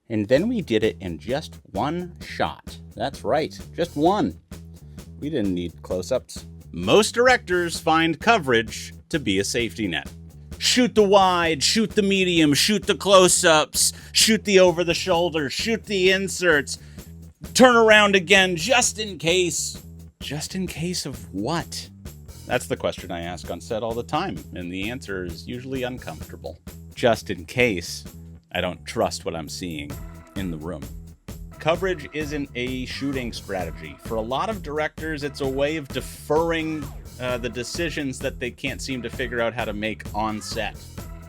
And then we did it in just one shot. That's right, just one. We didn't need close-ups. Most directors find coverage to be a safety net. Shoot the wide, shoot the medium, shoot the close-ups, shoot the over-the-shoulder, shoot the inserts, turn around again just in case. Just in case of what? That's the question I ask on set all the time, and the answer is usually uncomfortable. Just in case I don't trust what I'm seeing in the room. Coverage isn't a shooting strategy. For a lot of directors, it's a way of deferring the decisions that they can't seem to figure out how to make on set.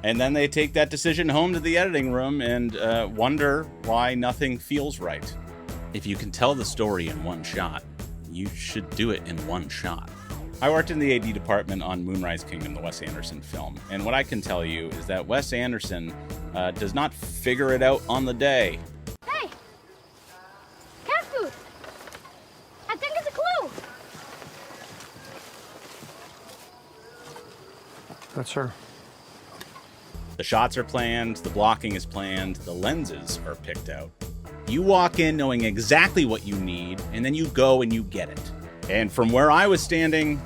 And then they take that decision home to the editing room and wonder why nothing feels right. If you can tell the story in one shot, you should do it in one shot. I worked in the AD department on Moonrise Kingdom, the Wes Anderson film, and what I can tell you is that Wes Anderson does not figure it out on the day. Hey! Cat food! I think it's a clue! That's her. The shots are planned, the blocking is planned, the lenses are picked out. You walk in knowing exactly what you need, and then you go and you get it. And from where I was standing,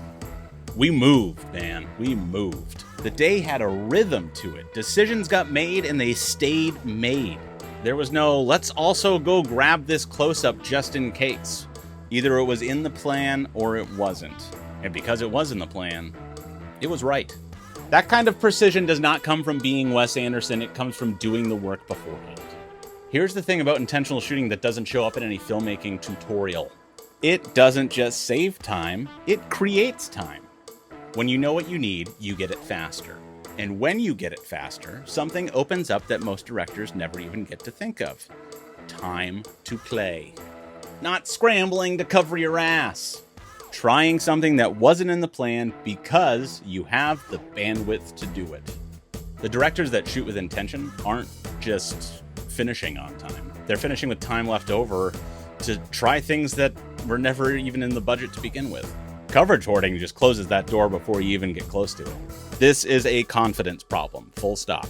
we moved, man. We moved. The day had a rhythm to it. Decisions got made and they stayed made. There was no, let's also go grab this close-up just in case. Either it was in the plan or it wasn't. And because it was in the plan, it was right. That kind of precision does not come from being Wes Anderson. It comes from doing the work beforehand. Here's the thing about intentional shooting that doesn't show up in any filmmaking tutorial. It doesn't just save time, it creates time. When you know what you need, you get it faster. And when you get it faster, something opens up that most directors never even get to think of. Time to play. Not scrambling to cover your ass. Trying something that wasn't in the plan because you have the bandwidth to do it. The directors that shoot with intention aren't just finishing on time. They're finishing with time left over to try things that were never even in the budget to begin with. Coverage hoarding just closes that door before you even get close to it. This is a confidence problem, full stop.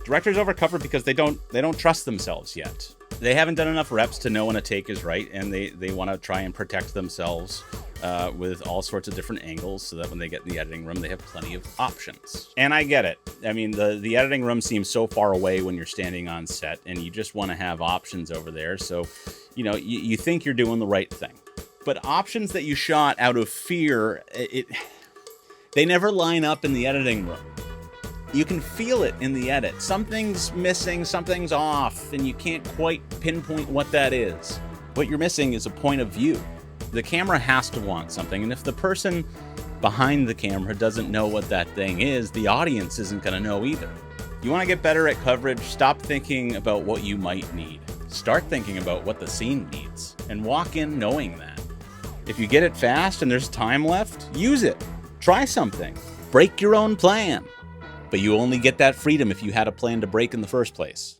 Directors overcover because they don't trust themselves yet. They haven't done enough reps to know when a take is right, and they want to try and protect themselves with all sorts of different angles so that when they get in the editing room, they have plenty of options. And I get it. I mean, the editing room seems so far away when you're standing on set, and you just want to have options over there. So, you think you're doing the right thing. But options that you shot out of fear, they never line up in the editing room. You can feel it in the edit. Something's missing, something's off, and you can't quite pinpoint what that is. What you're missing is a point of view. The camera has to want something, and if the person behind the camera doesn't know what that thing is, the audience isn't going to know either. You want to get better at coverage, stop thinking about what you might need. Start thinking about what the scene needs, and walk in knowing that. If you get it fast and there's time left, use it. Try something. Break your own plan. But you only get that freedom if you had a plan to break in the first place.